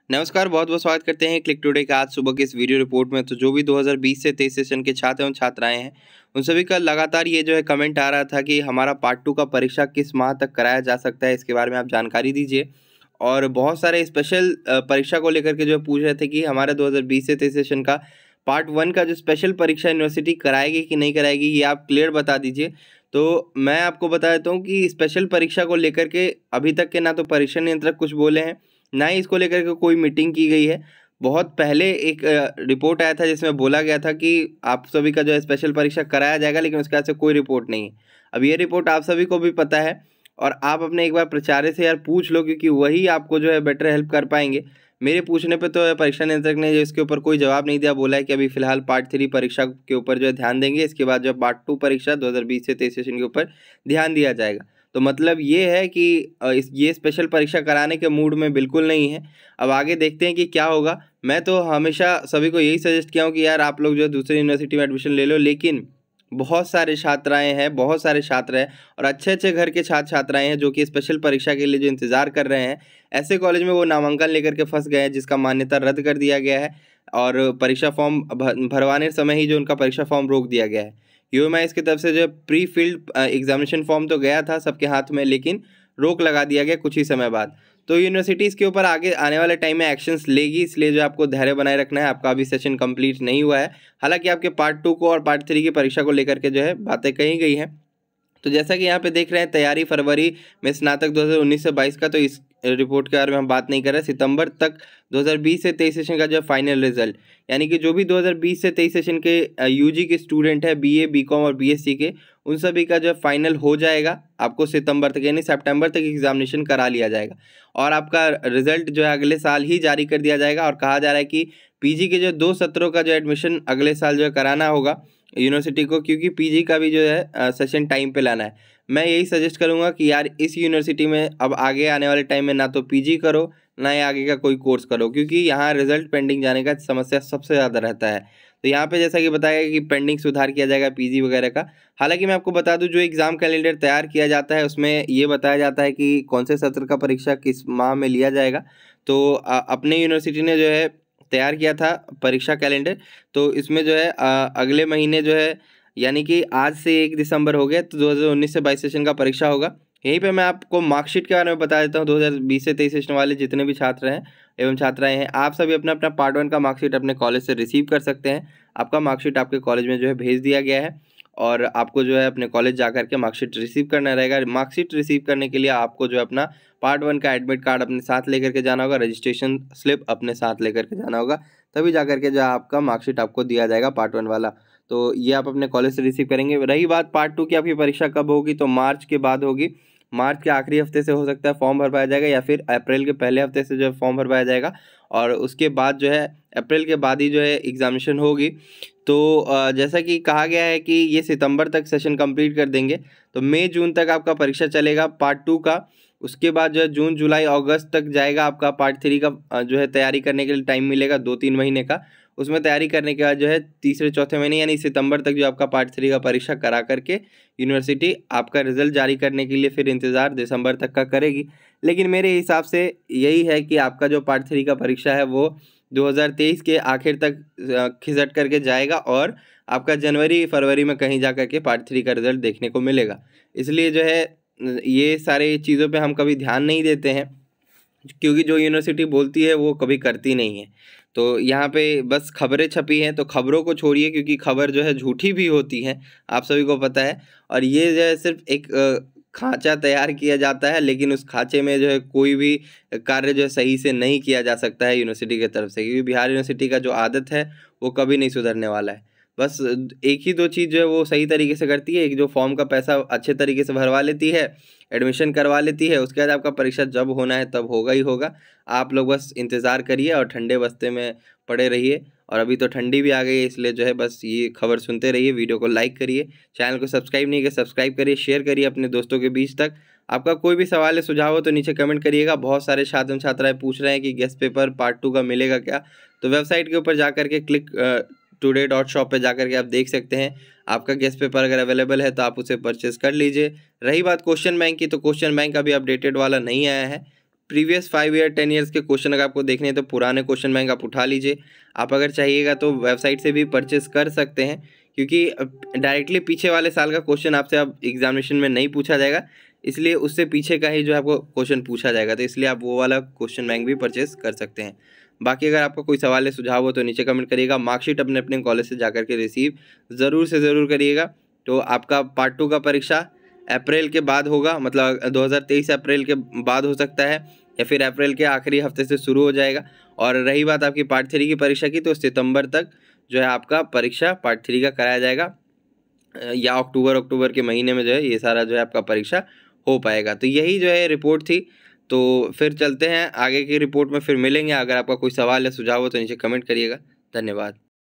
नमस्कार, बहुत बहुत स्वागत करते हैं क्लिक टुडे का आज सुबह के इस वीडियो रिपोर्ट में। तो जो भी 2020 से 23 सेशन के छात्र एवं छात्राएं हैं उन सभी का लगातार ये जो है कमेंट आ रहा था कि हमारा पार्ट 2 का परीक्षा किस माह तक कराया जा सकता है, इसके बारे में आप जानकारी दीजिए। और बहुत सारे स्पेशल परीक्षा को लेकर के जो है पूछ रहे थे कि हमारा 2020 से 23 सेशन का पार्ट 1 का जो स्पेशल परीक्षा यूनिवर्सिटी कराएगी कि नहीं कराएगी, ये आप क्लियर बता दीजिए। तो मैं आपको बता देता हूँ कि स्पेशल परीक्षा को लेकर के अभी तक के ना तो परीक्षा नियंत्रक कुछ बोले हैं, ना ही इसको लेकर के कोई मीटिंग की गई है। बहुत पहले एक रिपोर्ट आया था जिसमें बोला गया था कि आप सभी का जो है स्पेशल परीक्षा कराया जाएगा, लेकिन उसके बाद से कोई रिपोर्ट नहीं है। अब ये रिपोर्ट आप सभी को भी पता है और आप अपने एक बार प्राचार्य से यार पूछ लो, क्योंकि वही आपको जो है बेटर हेल्प कर पाएंगे। मेरे पूछने पे तो परीक्षा नियंत्रक ने जो इसके ऊपर कोई जवाब नहीं दिया, बोला है कि अभी फिलहाल पार्ट 3 परीक्षा के ऊपर जो है ध्यान देंगे, इसके बाद जो पार्ट 2 परीक्षा 2020 से 23 सेशन के ऊपर ध्यान दिया जाएगा। तो मतलब ये है कि ये स्पेशल परीक्षा कराने के मूड में बिल्कुल नहीं है। अब आगे देखते हैं कि क्या होगा। मैं तो हमेशा सभी को यही सजेस्ट किया हूँ कि यार आप लोग जो है दूसरी यूनिवर्सिटी में एडमिशन ले लो, लेकिन बहुत सारे छात्राएं हैं, बहुत सारे छात्र हैं और अच्छे अच्छे घर के छात्र छात्राएं हैं जो कि स्पेशल परीक्षा के लिए जो इंतज़ार कर रहे हैं। ऐसे कॉलेज में वो नामांकन लेकर के फंस गए हैं जिसका मान्यता रद्द कर दिया गया है और परीक्षा फॉर्म भरवाने समय ही जो उनका परीक्षा फॉर्म रोक दिया गया है। यूएमआईएस की तरफ से जो प्री फील्ड एग्जामिनेशन फॉर्म तो गया था सबके हाथ में, लेकिन रोक लगा दिया गया कुछ ही समय बाद। तो यूनिवर्सिटी इसके ऊपर आगे आने वाले टाइम में एक्शंस लेगी, इसलिए जो आपको धैर्य बनाए रखना है। आपका अभी सेशन कंप्लीट नहीं हुआ है, हालांकि आपके पार्ट 2 को और पार्ट 3 की परीक्षा को लेकर के जो है बातें कही गई हैं। तो जैसा कि यहाँ पे देख रहे हैं, तैयारी फरवरी में स्नातक 2019 से 22 का, तो इस रिपोर्ट के बारे में हम बात नहीं कर रहे। सितंबर तक 2020 से 23 सेशन का जो फाइनल रिजल्ट, यानी कि जो भी 2020 से 23 सेशन के यूजी के स्टूडेंट है, बीए, बीकॉम और बीएससी के, उन सभी का जो फाइनल हो जाएगा आपको सितंबर तक, यानी सितंबर तक एग्जामिनेशन करा लिया जाएगा और आपका रिजल्ट जो है अगले साल ही जारी कर दिया जाएगा। और कहा जा रहा है कि पीजी के जो 2 सत्रों का जो एडमिशन अगले साल जो है कराना होगा यूनिवर्सिटी को, क्योंकि पीजी का भी जो है सेशन टाइम पे लाना है। मैं यही सजेस्ट करूंगा कि यार इस यूनिवर्सिटी में अब आगे आने वाले टाइम में ना तो पीजी करो, ना ही आगे का कोई कोर्स करो, क्योंकि यहाँ रिजल्ट पेंडिंग जाने का समस्या सबसे ज़्यादा रहता है। तो यहाँ पे जैसा कि बताया कि पेंडिंग सुधार किया जाएगा पीजी वगैरह का। हालांकि मैं आपको बता दूं, जो एग्ज़ाम कैलेंडर तैयार किया जाता है उसमें ये बताया जाता है कि कौन से सत्र का परीक्षा किस माह में लिया जाएगा। तो अपने यूनिवर्सिटी ने जो है तैयार किया था परीक्षा कैलेंडर, तो इसमें जो है अगले महीने जो है, यानी कि आज से 1 दिसंबर हो गया, तो 2019 से 22 सेशन का परीक्षा होगा। यहीं पे मैं आपको मार्कशीट के बारे में बता देता हूँ। 2020 से 23 सेशन वाले जितने भी छात्र हैं एवं छात्राएं हैं, आप सभी अपना अपना पार्ट 1 का मार्कशीट अपने कॉलेज से रिसीव कर सकते हैं। आपका मार्कशीट आपके कॉलेज में जो है भेज दिया गया है और आपको जो है अपने कॉलेज जा करके मार्कशीट रिसीव करना रहेगा। मार्कशीट रिसीव करने के लिए आपको जो है अपना पार्ट 1 का एडमिट कार्ड अपने साथ लेकर के जाना होगा, रजिस्ट्रेशन स्लिप अपने साथ लेकर के जाना होगा, तभी जा करके जो आपका मार्कशीट आपको दिया जाएगा पार्ट 1 वाला। तो ये आप अपने कॉलेज से रिसीव करेंगे। रही बात पार्ट 2 की, आपकी परीक्षा कब होगी, तो मार्च के बाद होगी। मार्च के आखिरी हफ्ते से हो सकता है फॉर्म भर पाया जाएगा, या फिर अप्रैल के पहले हफ्ते से जो है फॉर्म भर पाया जाएगा और उसके बाद जो है अप्रैल के बाद ही जो है एग्जामिनेशन होगी। तो जैसा कि कहा गया है कि ये सितंबर तक सेशन कंप्लीट कर देंगे, तो मई जून तक आपका परीक्षा चलेगा पार्ट 2 का। उसके बाद जो है जून जुलाई अगस्त तक जाएगा आपका पार्ट 3 का जो है तैयारी करने के लिए टाइम मिलेगा 2-3 महीने का। उसमें तैयारी करने के बाद जो है तीसरे चौथे महीने यानी सितंबर तक जो आपका पार्ट 3 का परीक्षा करा करके यूनिवर्सिटी आपका रिजल्ट जारी करने के लिए फिर इंतज़ार दिसंबर तक का करेगी। लेकिन मेरे हिसाब से यही है कि आपका जो पार्ट 3 का परीक्षा है वो 2023 के आखिर तक खिसट करके जाएगा और आपका जनवरी फरवरी में कहीं जा करके पार्ट 3 का रिजल्ट देखने को मिलेगा। इसलिए जो है ये सारे चीज़ों पे हम कभी ध्यान नहीं देते हैं, क्योंकि जो यूनिवर्सिटी बोलती है वो कभी करती नहीं है। तो यहाँ पे बस खबरें छपी हैं, तो खबरों को छोड़िए, क्योंकि खबर जो है झूठी भी होती है, आप सभी को पता है। और ये जो है सिर्फ एक खांचा तैयार किया जाता है, लेकिन उस खांचे में जो है कोई भी कार्य जो है सही से नहीं किया जा सकता है यूनिवर्सिटी की तरफ से, क्योंकि बिहार यूनिवर्सिटी का जो आदत है वो कभी नहीं सुधरने वाला है। बस एक ही 2 चीज़ जो है वो सही तरीके से करती है, एक जो फॉर्म का पैसा अच्छे तरीके से भरवा लेती है, एडमिशन करवा लेती है, उसके बाद आपका परीक्षा जब होना है तब होगा ही होगा। आप लोग बस इंतज़ार करिए और ठंडे बस्ते में पड़े रहिए। और अभी तो ठंडी भी आ गई है, इसलिए जो है बस ये खबर सुनते रहिए। वीडियो को लाइक करिए, चैनल को सब्सक्राइब नहीं किया सब्सक्राइब करिए, शेयर करिए अपने दोस्तों के बीच तक। आपका कोई भी सवाल है, सुझाव हो तो नीचे कमेंट करिएगा। बहुत सारे छात्र छात्राएं पूछ रहे हैं कि गेस्ट पेपर पार्ट 2 का मिलेगा क्या, तो वेबसाइट के ऊपर जा करके क्लिक today.shop पे जाकर के आप देख सकते हैं। आपका गेस्ट पेपर अगर अवेलेबल है तो आप उसे परचेस कर लीजिए। रही बात क्वेश्चन बैंक की, तो क्वेश्चन बैंक अभी अपडेटेड वाला नहीं आया है। प्रीवियस 5 ईयर 10 ईयर्स के क्वेश्चन अगर आपको देखने हैं तो पुराने क्वेश्चन बैंक आप उठा लीजिए। आप अगर चाहिएगा तो वेबसाइट से भी परचेस कर सकते हैं, क्योंकि डायरेक्टली पीछे वाले साल का क्वेश्चन आपसे अब एग्जामिनेशन में नहीं पूछा जाएगा, इसलिए उससे पीछे का ही जो है आपको क्वेश्चन पूछा जाएगा, तो इसलिए आप वो वाला क्वेश्चन बैंक भी परचेस कर सकते हैं। बाकी अगर आपका कोई सवाल या सुझाव हो तो नीचे कमेंट करिएगा। मार्कशीट अपने अपने कॉलेज से जाकर के रिसीव ज़रूर से ज़रूर करिएगा। तो आपका पार्ट 2 का परीक्षा अप्रैल के बाद होगा, मतलब 2023 अप्रैल के बाद हो सकता है, या फिर अप्रैल के आखिरी हफ्ते से शुरू हो जाएगा। और रही बात आपकी पार्ट 3 की परीक्षा की, तो सितंबर तक जो है आपका परीक्षा पार्ट 3 का कराया जाएगा, या अक्टूबर के महीने में जो है ये सारा जो है आपका परीक्षा हो पाएगा। तो यही जो है रिपोर्ट थी। तो फिर चलते हैं आगे की रिपोर्ट में, फिर मिलेंगे। अगर आपका कोई सवाल या सुझाव हो तो नीचे कमेंट करिएगा। धन्यवाद।